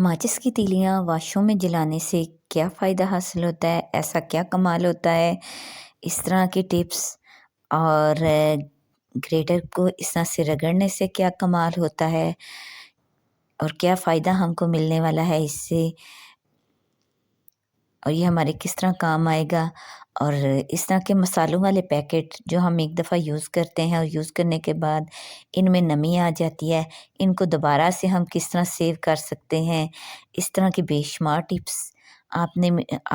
माचिस की तीलियाँ वॉशरूम में जलाने से क्या फ़ायदा हासिल होता है? ऐसा क्या कमाल होता है? इस तरह की टिप्स और ग्रेटर को इस तरह से रगड़ने से क्या कमाल होता है? और क्या फ़ायदा हमको मिलने वाला है इससे? और ये हमारे किस तरह काम आएगा? और इस तरह के मसालों वाले पैकेट जो हम एक दफ़ा यूज़ करते हैं और यूज़ करने के बाद इनमें नमी आ जाती है, इनको दोबारा से हम किस तरह सेव कर सकते हैं? इस तरह की बेशुमार टिप्स आप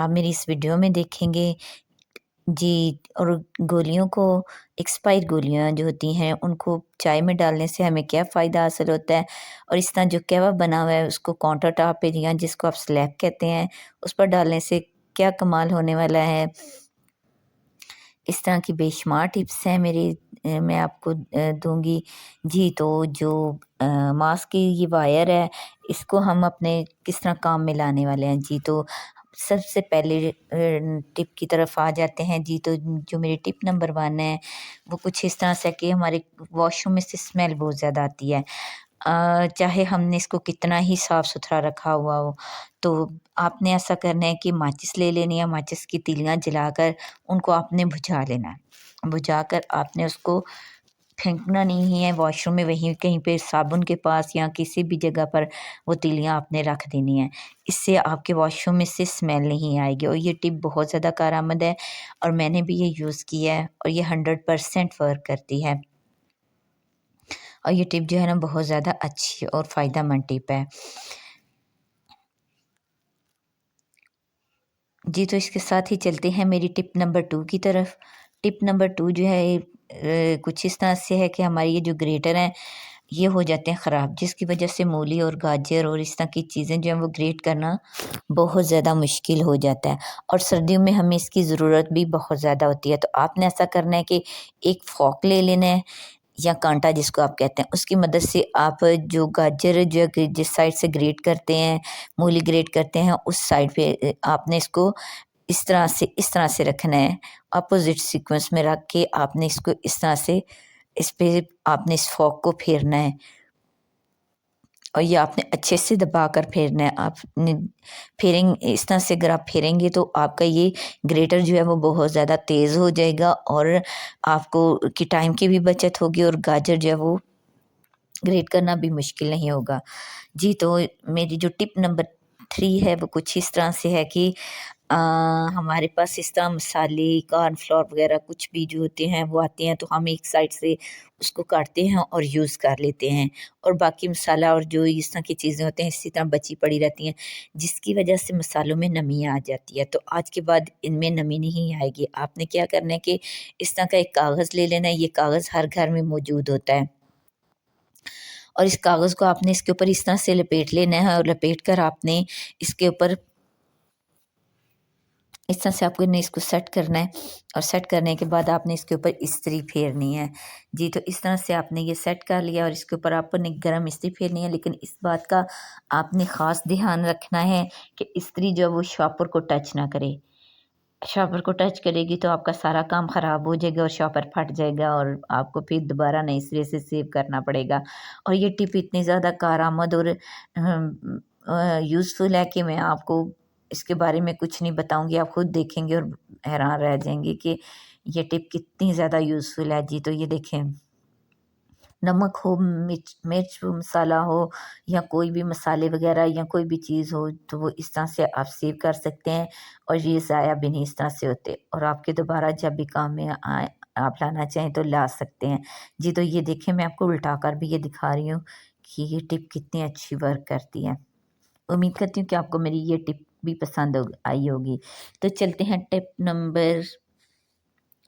मेरी इस वीडियो में देखेंगे। जी, और गोलियों को एक्सपायर गोलियाँ जो होती हैं, उनको चाय में डालने से हमें क्या फ़ायदा हासिल होता है? और इस तरह जो कहवा बना हुआ है, उसको काउंटर टॉप पे या जिसको आप स्लैब कहते हैं, उस पर डालने से क्या कमाल होने वाला है? इस तरह की बेशुमार टिप्स हैं मैं आपको दूँगी। जी, तो जो मास्क की ये वायर है, इसको हम अपने किस तरह काम में लाने वाले हैं। जी, तो सबसे पहले टिप की तरफ आ जाते हैं। जी, तो जो मेरी टिप नंबर 1 है, वो कुछ इस तरह से है कि हमारे वॉशरूम में से स्मेल बहुत ज़्यादा आती है। चाहे हमने इसको कितना ही साफ-सुथरा रखा हुआ हो, तो आपने ऐसा करना है कि माचिस ले लेनी है, माचिस की तीलियाँ जलाकर उनको आपने बुझा लेना है। बुझाकर आपने उसको फेंकना नहीं है वॉशरूम में, वहीं कहीं पे साबुन के पास या किसी भी जगह पर वो तीलियाँ आपने रख देनी है। इससे आपके वॉशरूम में से स्मेल नहीं आएगी और ये टिप बहुत ज़्यादा कारआमद है और मैंने भी ये यूज़ किया है और ये 100% वर्क करती है। और ये टिप जो है ना बहुत ज़्यादा अच्छी और फ़ायदेमंद टिप है। जी, तो इसके साथ ही चलते हैं मेरी टिप नंबर 2 की तरफ। टिप नंबर 2 जो है कुछ इस तरह से है कि हमारे ये जो ग्रेटर हैं, ये हो जाते हैं ख़राब, जिसकी वजह से मूली और गाजर और इस तरह की चीज़ें जो हैं वो ग्रेट करना बहुत ज़्यादा मुश्किल हो जाता है और सर्दियों में हमें इसकी ज़रूरत भी बहुत ज़्यादा होती है। तो आपने ऐसा करना है कि एक फ़ोर्क ले लेना है या कांटा जिसको आप कहते हैं, उसकी मदद से आप जो गाजर जो जिस साइड से ग्रेट करते हैं, मूली ग्रेट करते हैं, उस साइड पे आपने इसको इस तरह से रखना है। अपोज़िट सीक्वेंस में रख के आपने इसको इस तरह से इस पे आपने इस फ़ोर्क को फेरना है और ये आपने अच्छे से दबाकर फेरना है। आपने इस तरह से अगर आप फेरेंगे तो आपका ये ग्रेटर जो है वो बहुत ज़्यादा तेज़ हो जाएगा और आपको की टाइम की भी बचत होगी और गाजर जो है वो ग्रेट करना भी मुश्किल नहीं होगा। जी, तो मेरी जो टिप नंबर 3 है वो कुछ इस तरह से है कि अ, हमारे पास इस तरह मसाले, कॉर्नफ्लोर वग़ैरह कुछ भी जो होते हैं वो आते हैं तो हम एक साइड से उसको काटते हैं और यूज़ कर लेते हैं और बाकी मसाला और जो इस तरह की चीज़ें होती हैं इसी तरह बची पड़ी रहती हैं, जिसकी वजह से मसालों में नमी आ जाती है। तो आज के बाद इनमें नमी नहीं आएगी। आपने क्या करना है कि इस तरह का एक कागज़ ले लेना है, ये कागज़ हर घर में मौजूद होता है। और इस कागज़ को आपने इसके ऊपर इस तरह से लपेट लेना है और लपेट कर आपने इसके ऊपर इस तरह से आपको ने इसको सेट करना है और सेट करने के बाद आपने इसके ऊपर इस्त्री फेरनी है। जी, तो इस तरह से आपने ये सेट कर लिया और इसके ऊपर आपने गरम इस्त्री फेरनी है, लेकिन इस बात का आपने ख़ास ध्यान रखना है कि इस्त्री जो है वो शॉपर को टच ना करे। शॉपर को टच करेगी तो आपका सारा काम ख़राब हो जाएगा और शॉपर फट जाएगा और आपको फिर दोबारा नए सिरे से सेव करना पड़ेगा। और ये टिप इतनी ज़्यादा कारआमद और यूज़फुल है कि मैं आपको इसके बारे में कुछ नहीं बताऊँगी, आप खुद देखेंगे और हैरान रह जाएँगे कि ये टिप कितनी ज़्यादा यूज़फुल है। जी, तो ये देखें, नमक हो, मिर्च मिर्च मसाला हो या कोई भी मसाले वग़ैरह या कोई भी चीज़ हो, तो वो इस तरह से आप सेव कर सकते हैं और ये ज़ाया भी नहीं इस तरह से होते और आपके दोबारा जब भी काम में आए, आप लाना चाहें तो ला सकते हैं। जी, तो ये देखें, मैं आपको उल्टा कर भी ये दिखा रही हूँ कि ये टिप कितनी अच्छी वर्क करती है। उम्मीद करती हूँ कि आपको मेरी ये टिप भी पसंद आई होगी। तो चलते हैं टिप नंबर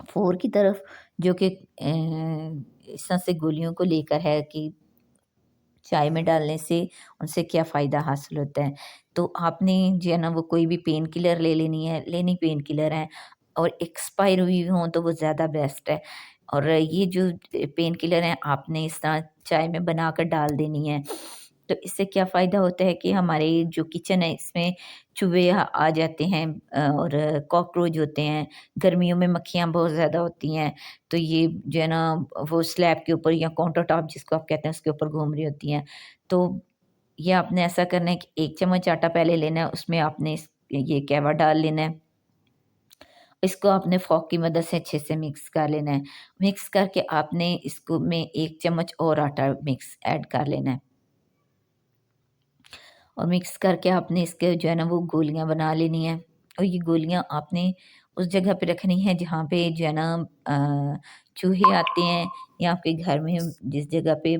4 की तरफ, जो कि इस तरह से गोलियों को लेकर है कि चाय में डालने से उनसे क्या फ़ायदा हासिल होता है। तो आपने जो है ना वो कोई भी पेन किलर लेनी पेन किलर है और एक्सपायर हुई हों तो वो ज़्यादा बेस्ट है। और ये जो पेन किलर हैं आपने इस तरह चाय में बनाकर डाल देनी है। तो इससे क्या फ़ायदा होता है कि हमारे जो किचन है इसमें चूहे आ जाते हैं और कॉकरोच होते हैं। गर्मियों में मक्खियाँ बहुत ज़्यादा होती हैं, तो ये जो है ना वो स्लैब के ऊपर या काउंटर टॉप जिसको आप कहते हैं उसके ऊपर घूम रही होती हैं। तो ये आपने ऐसा करना है कि 1 चम्मच आटा पहले लेना है, उसमें आपने ये कहवा डाल लेना है। इसको आपने फ़ोर्क की मदद से अच्छे से मिक्स कर लेना है। मिक्स करके आपने इसको में 1 चम्मच और आटा मिक्स ऐड कर लेना है। और मिक्स करके आपने इसके जो है ना वो गोलियाँ बना लेनी हैं और ये गोलियाँ आपने उस जगह पे रखनी है जहाँ पे जो है ना चूहे आते हैं या आपके घर में जिस जगह पे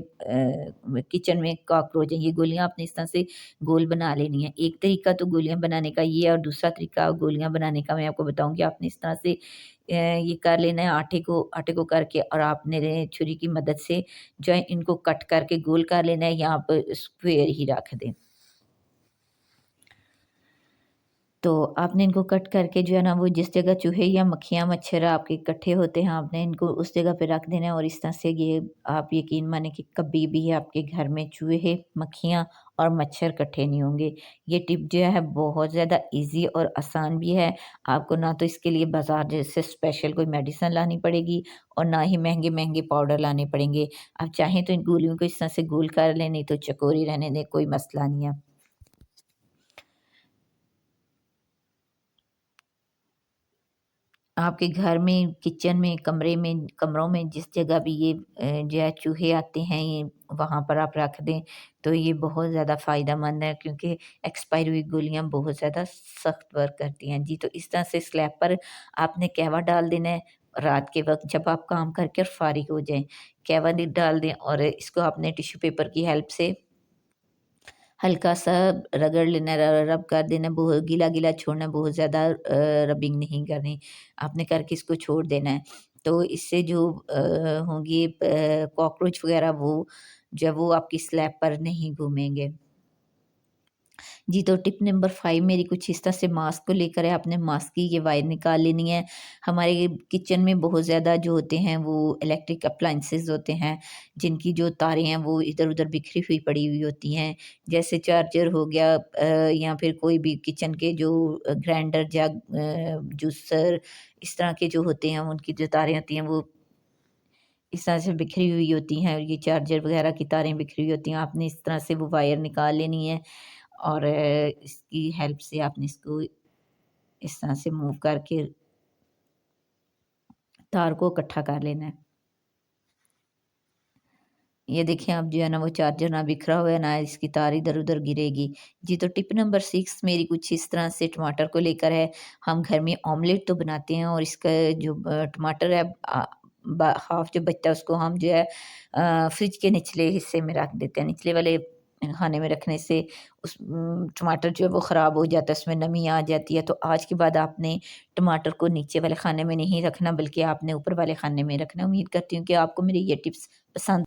किचन में कॉकरोच हैं, ये गोलियाँ आपने इस तरह से गोल बना लेनी है। एक तरीका तो गोलियाँ बनाने का ये है और दूसरा तरीका गोलियाँ बनाने का मैं आपको बताऊँगी। आपने इस तरह से ये कर लेना है आटे को करके और आपने छुरी की मदद से जो है इनको कट करके गोल कर लेना है या आप स्क्वायर ही रख दें। तो आपने इनको कट करके जो है ना वो जिस जगह चूहे या मक्खियाँ, मच्छर आपके इकट्ठे होते हैं, आपने इनको उस जगह पे रख देना है और इस तरह से ये आप यकीन मानें कि कभी भी आपके घर में चूहे, मक्खियाँ और मच्छर इकट्ठे नहीं होंगे। ये टिप जो है बहुत ज़्यादा ईज़ी और आसान भी है। आपको ना तो इसके लिए बाज़ार जैसे स्पेशल कोई मेडिसिन लानी पड़ेगी और ना ही महँगे-महँगे पाउडर लाने पड़ेंगे। आप चाहें तो इन गोलियों को इस तरह से गोल कर लें, नहीं तो चकोरी रहने दें, कोई मसला नहीं है। आपके घर में, किचन में, कमरों में जिस जगह भी ये जो है चूहे आते हैं ये वहाँ पर आप रख दें, तो ये बहुत ज़्यादा फ़ायदेमंद है क्योंकि एक्सपायरी हुई गोलियाँ बहुत ज़्यादा सख्त वर्क करती हैं। जी, तो इस तरह से स्लैब पर आपने कहवा डाल देना है, रात के वक़्त जब आप काम करके और फ़ारिग हो जाएँ, कहवा डाल दें और इसको आपने टिश्यू पेपर की हेल्प से हल्का-सा रगड़ लेना है, रब कर देना है, बहुत गीला-गीला छोड़ना है, बहुत ज़्यादा रबिंग नहीं करनी। आपने करके इसको छोड़ देना है। तो इससे जो होंगी कॉकरोच वग़ैरह वो जब वो आपकी स्लैब पर नहीं घूमेंगे। जी, तो टिप नंबर 5 मेरी कुछ इस तरह से मास्क को लेकर है, आपने मास्क की ये वायर निकाल लेनी है। हमारे किचन में बहुत ज़्यादा जो होते हैं वो इलेक्ट्रिक अप्लायंसेस होते हैं, जिनकी जो तारें हैं वो इधर-उधर बिखरी हुई पड़ी हुई होती हैं। जैसे चार्जर हो गया या फिर कोई भी किचन के जो ग्राइंडर जूसर इस तरह के जो होते हैं उनकी जो तारें होती हैं वो इस तरह से बिखरी हुई होती हैं, ये चार्जर वगैरह की तारें बिखरी हुई होती हैं, आपने इस तरह से वो वायर निकाल लेनी है और इसकी हेल्प से आपने इसको इस तरह से मूव करके तार को इकट्ठा कर लेना है। ये देखिए अब जो है ना वो चार्जर ना बिखरा हुआ है, ना इसकी तार इधर-उधर गिरेगी। जी, तो टिप नंबर 6 मेरी कुछ इस तरह से टमाटर को लेकर है। हम घर में ऑमलेट तो बनाते हैं और इसका जो टमाटर है हाफ़ जो बचता है उसको हम जो है फ्रिज के निचले हिस्से में रख देते हैं। निचले वाले खाने में रखने से टमाटर जो है वो ख़राब हो जाता है, उसमें नमी आ जाती है। तो आज के बाद आपने टमाटर को नीचे वाले खाने में नहीं रखना बल्कि आपने ऊपर वाले खाने में रखना है। उम्मीद करती हूँ कि आपको मेरी ये टिप्स पसंद